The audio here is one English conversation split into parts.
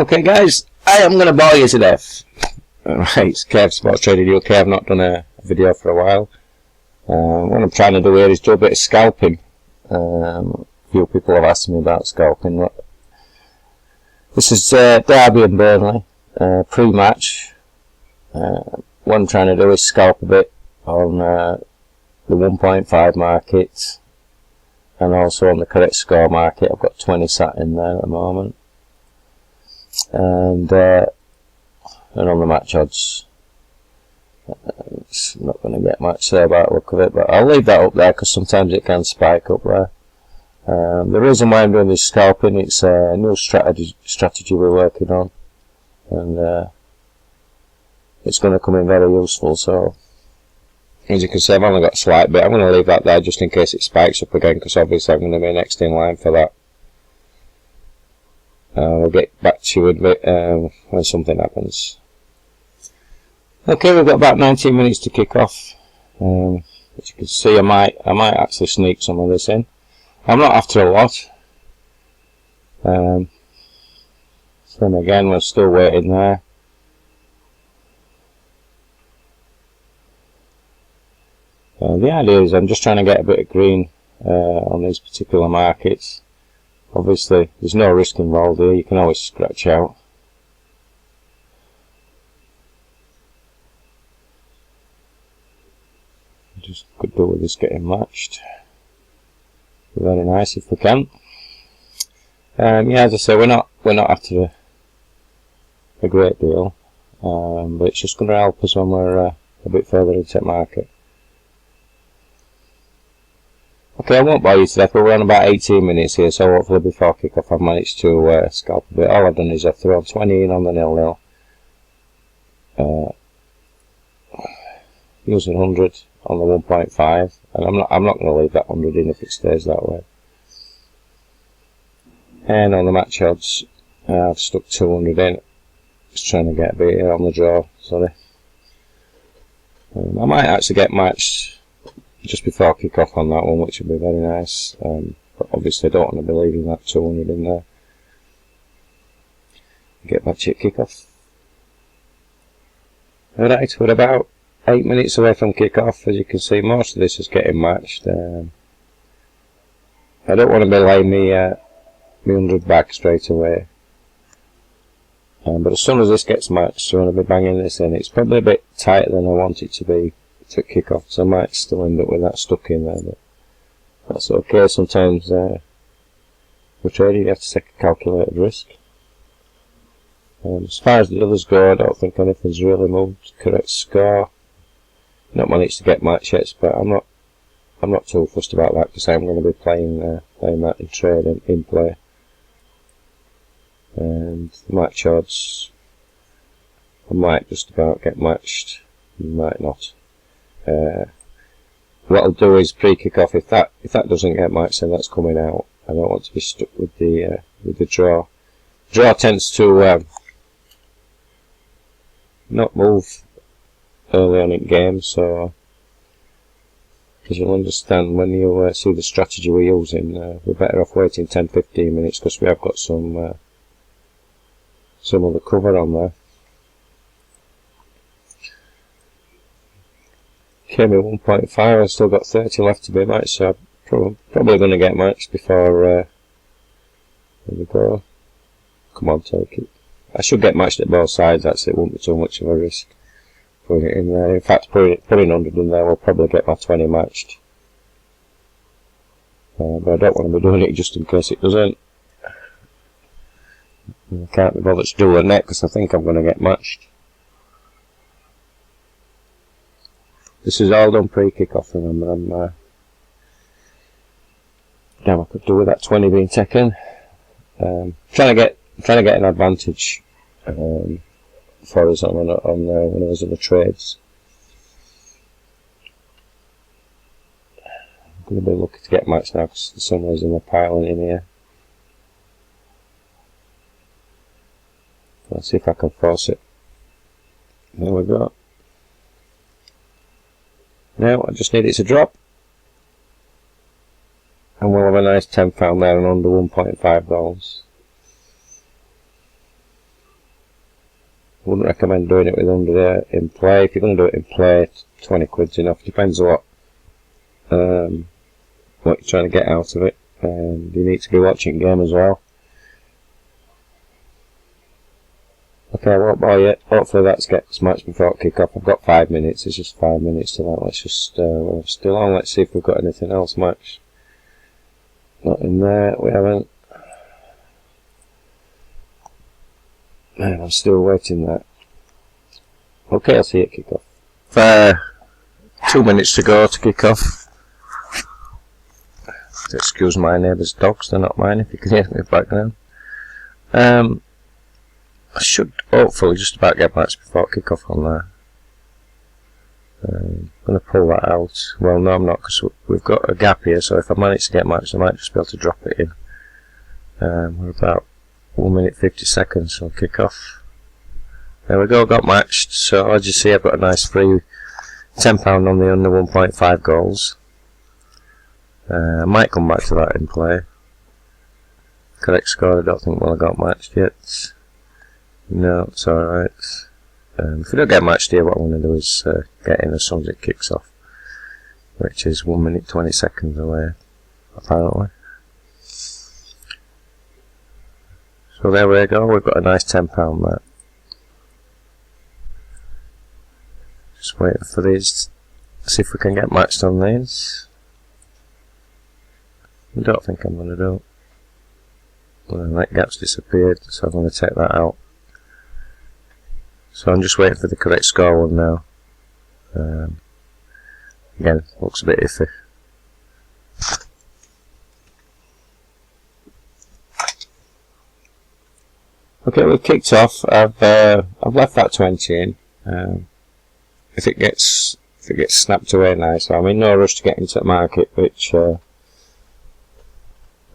Okay guys, I am going to bore you to death. Right, it's Kev, Sports Trading UK. I've not done a video for a while. What I'm trying to do here is do a bit of scalping. A few people have asked me about scalping. This is Derby and Burnley, pre-match. What I'm trying to do is scalp a bit on the 1.5 market and also on the correct score market. I've got 20 sat in there at the moment. And on the match odds, it's not going to get much there by the look of it, but I'll leave that up there because sometimes it can spike up there. The reason why I'm doing this scalping, it's a new strategy we're working on, and it's going to come in very useful. So as you can see, I've only got a slight bit. I'm going to leave that there just in case it spikes up again, because obviously I'm going to be next in line for that. We'll get back to you in a bit when something happens. Okay, we've got about 19 minutes to kick off. As you can see, I might actually sneak some of this in. I'm not after a lot. Then again, we're still waiting there. The idea is I'm just trying to get a bit of green on these particular markets. Obviously, there's no risk involved here. You can always scratch out. Just could do with this getting matched. Be very nice if we can. Yeah, as I say, we're not after a great deal, but it's just going to help us when we're a bit further into the market. Okay, I won't bore you to death, but we're on about 18 minutes here, so hopefully before kick-off I've managed to scalp a bit. All I've done is I've thrown 20 in on the 0-0, using 100 on the 1.5, and I'm not going to leave that 100 in if it stays that way. And on the match odds, I've stuck 200 in. Just trying to get a bit here on the draw. Sorry, I might actually get matched just before kick off on that one, which would be very nice, but obviously I don't want to be leaving that 200 in there. Get back to kick off. Alright, we're about 8 minutes away from kick off. As you can see, most of this is getting matched. I don't want to be laying me 100 back straight away, but as soon as this gets matched, I want to be banging this in. It's probably a bit tighter than I want it to be to kick off, so I might still end up with that stuck in there, but that's okay. Sometimes with trading you have to take a calculated risk. As far as the others go, I don't think anything's really moved. Correct score, not managed to get match yet, but I'm not too fussed about that because I'm going to be playing that in trade and in play. And match odds, I might just about get matched, might not. What I'll do is pre-kick-off. If that doesn't get matched, then that's coming out. I don't want to be stuck with the draw. Draw tends to not move early on in games, so as you'll understand when you see the strategy we're using, we're better off waiting 10-15 minutes because we have got some other cover on there. Came in 1.5, I've still got 30 left to be matched, so I'm probably going to get matched before we go. Come on, take it. I should get matched at both sides, actually. It won't be too much of a risk putting it in there. In fact, putting 100 in there will probably get my 20 matched. But I don't want to be doing it just in case it doesn't. I can't be bothered to do a net because I think I'm going to get matched. This is all done pre-kick-off, remember. Damn, I could do with that 20 being taken. Trying to get an advantage for us on one of those other trades. I'm going to be lucky to get matched now because the sun is in the piling in here. Let's see if I can force it. There we go. Now I just need it to drop, and we'll have a nice £10 there and under 1.5 goals. Wouldn't recommend doing it with 100 in play. If you're going to do it in play, 20 quid's enough. Depends on what you're trying to get out of it. You need to be watching game as well. Okay, I won't bore you. Hopefully that gets match before kick-off. I've got 5 minutes. It's just 5 minutes to that. Let's just we're still on. Let's see if we've got anything else match. Not in there. We haven't. Man, I'm still waiting there. Okay, I'll see you at kick-off. 2 minutes to go to kick-off. Excuse my neighbour's dogs, they're not mine if you can hear me background. I should hopefully just about get match before kick-off on there. I'm going to pull that out. Well, no, I'm not, because we've got a gap here, so if I manage to get match, I might just be able to drop it in. We're about 1 minute 50 seconds, so kick off. There we go, got matched. So as you see, I've got a nice free £10 on the under 1.5 goals. I might come back to that in play. Correct score, I don't think I got matched yet. No, it's alright. If we don't get matched here, what I'm going to do is get in as soon as it kicks off, which is 1 minute 20 seconds away, apparently. So there we go, we've got a nice £10 there. Just waiting for these, see if we can get matched on these. I don't think I'm going to do it. Well, that gap's disappeared, so I'm going to take that out. So I'm just waiting for the correct score one now. Again, looks a bit iffy. Okay, we've kicked off. I've left that 20 in. If it gets snapped away nice, I'm in no rush to get into the market, which you'll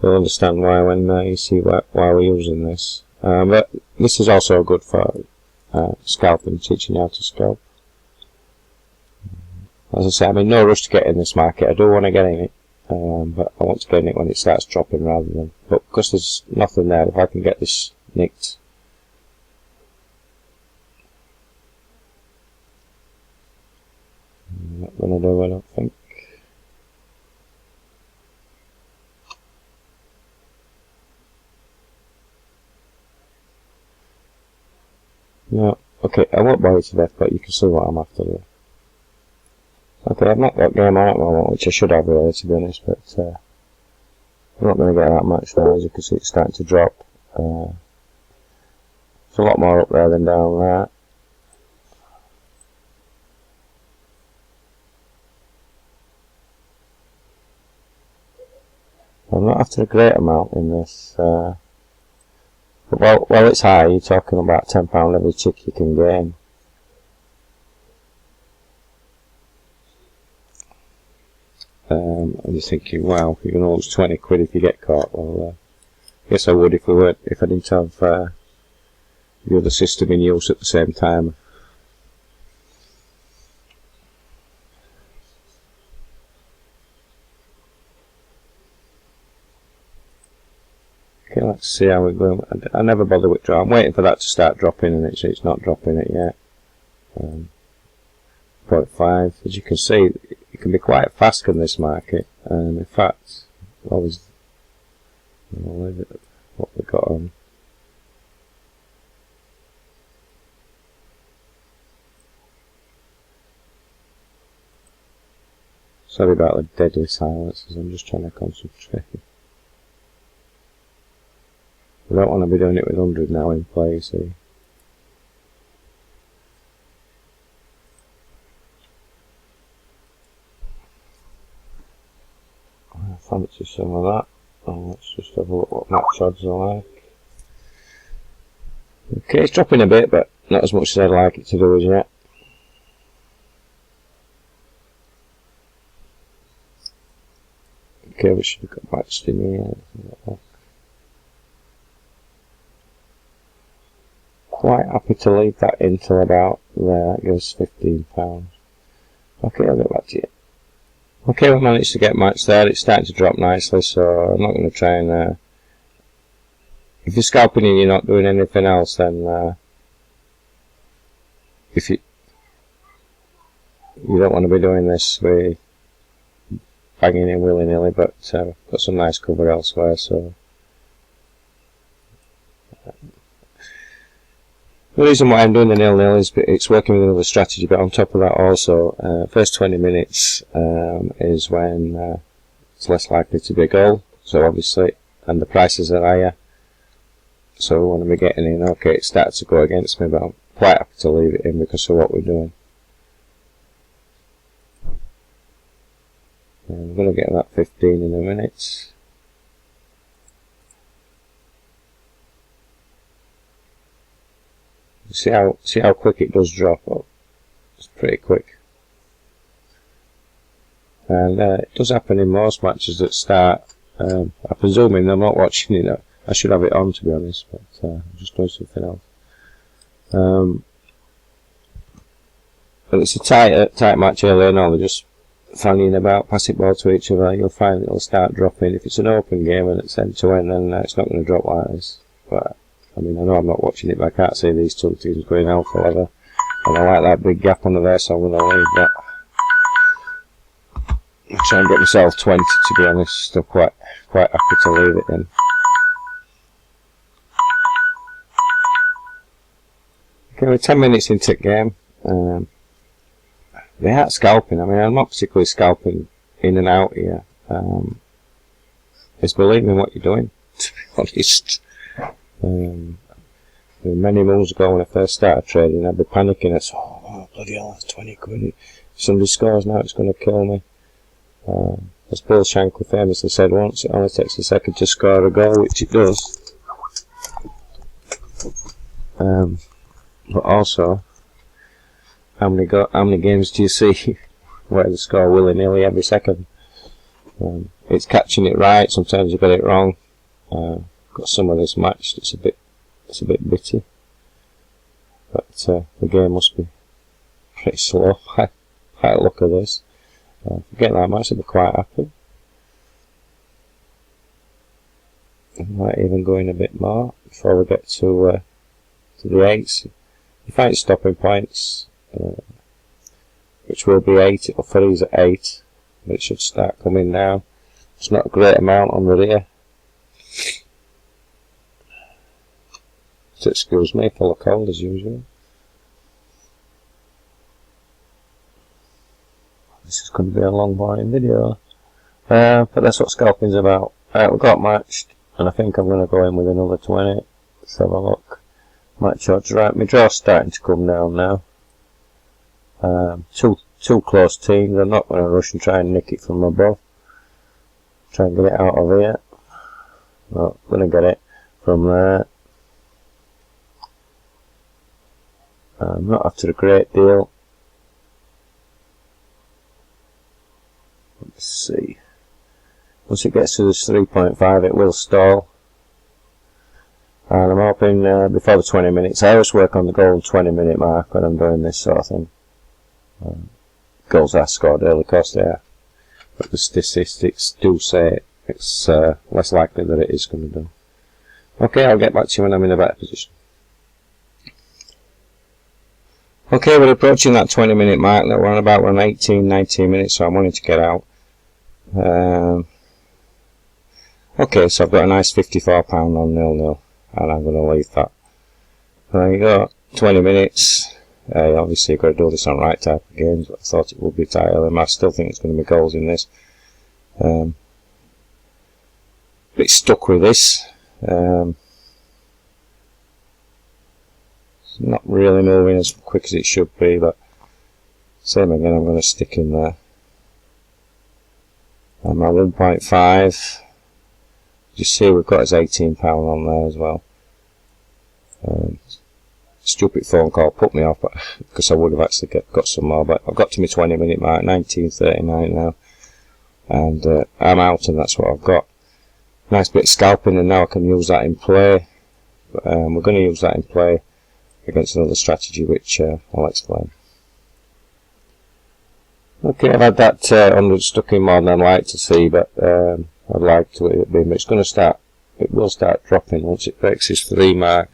understand why when you see why we're using this. But this is also good for scalping, teaching you how to scalp. As I say, I'm in no rush to get in this market. I do want to get in it, but I want to get in it when it starts dropping rather than. But because there's nothing there, if I can get this nicked. I'm not going to do, I don't think. No, okay, I won't bore you to death, but you can see what I'm after here. Okay, I've not got game on at the moment, which I should have really, to be honest, but I'm not going to get that much now. As you can see, it's starting to drop. It's a lot more up there than down there. I'm not after a great amount in this. But while it's high, you're talking about £10 every tick you can gain. I'm just thinking, wow, you're going to lose 20 quid if you get caught. Well, I guess I would if I didn't have the other system in use at the same time. Okay, let's see how we go. I never bother withdraw. I'm waiting for that to start dropping, and it's not dropping it yet. 0.5. As you can see, it can be quite fast in this market. In fact, I'll leave it at what we got on. Sorry about the deadly silence, as I'm just trying to concentrate. I don't want to be doing it with 100 now in play, you see. I fancy some of that. Let's just have a look what match odds are like. Okay, it's dropping a bit, but not as much as I'd like it to do as yet. Okay, we should have got matched in here. Quite happy to leave that in till about there. That gives £15. Okay, I'll get back to you. Okay, we managed to get matched there. It's starting to drop nicely, so I'm not going to try and. If you're scalping and you're not doing anything else, then if you don't want to be doing this with banging in willy-nilly, but got some nice cover elsewhere, so the reason why I'm doing the 0-0 is it's working with another strategy, but on top of that also, first 20 minutes is when it's less likely to be a goal, so obviously, and the prices are higher, so we want to be getting in. Okay, it started to go against me, but I'm quite happy to leave it in because of what we're doing. And I'm going to get that 15 in a minute. See how quick it does drop up. It's pretty quick, and it does happen in most matches at start. I'm presuming I'm not watching it. I should have it on, to be honest, but I'm just doing something else. But it's a tight match early on. They're just fanning about, pass it ball to each other. You'll find it'll start dropping. If it's an open game and it's end to end, then it's not going to drop like this. But I mean, I know I'm not watching it, but I can't see these two teams going out forever. And I like that big gap under there, so I'm going to leave that. I'll try and get myself 20, to be honest. Still quite happy to leave it in. Okay, we're 10 minutes into the game. They are scalping. I mean, I'm not particularly scalping in and out here. It's believing what you're doing, to be honest. Many moons ago when I first started trading, I'd be panicking. I'd say, oh bloody hell, that's 20 quid. If somebody scores now, it's going to kill me. As Bill Shankly famously said once, it only takes a second to score a goal, which it does. But also, how many games do you see where they score willy-nilly every second? It's catching it right. Sometimes you get it wrong. Got some of this match that's a bit bitty, but the game must be pretty slow. I look at this. Forget that match, I'll be quite happy. I might even go in a bit more before we get to the 8s. You find stopping points, which will be 8. It'll freeze at 8, but it should start coming down. It's not a great amount on the rear. So excuse me, full of cold as usual. This is going to be a long, boring video, but that's what scalping's about. We got matched, and I think I'm going to go in with another 20. Let's have a look. Match odds right. My draw's starting to come down now. Two close teams. I'm not going to rush and try and nick it from above. Try and get it out of here. No, I'm going to get it from there. Not after a great deal. Let's see. Once it gets to this 3.5, it will stall. And I'm hoping before the 20 minutes. I always work on the goal 20-minute mark when I'm doing this sort of thing. Goals are scored early, of course they are. But the statistics do say it's less likely that it is going to do. Okay, I'll get back to you when I'm in a better position. Okay, we're approaching that 20-minute mark. That we're on about 18, 19 minutes, so I'm wanting to get out. Okay, so I've got a nice £54 on 0-0, and I'm going to leave that. There you go, 20 minutes. Obviously you've got to do this on right type of games, but I thought it would be tighter, and I still think it's going to be goals in this. Bit stuck with this. It's not really moving as quick as it should be, but same again, I'm going to stick in there. And my 1.5, you see we've got his £18 on there as well. Stupid phone call put me off, because I would have actually got some more, but I've got to my 20-minute mark, 19.39 now, and I'm out, and that's what I've got. Nice bit of scalping, and now I can use that in play. We're going to use that in play against another strategy, which I'll explain. Okay, I've had that 100 stuck in more than I'd like to see, but I'd like to it be, but it's going to start, it will start dropping once it breaks this 3 mark.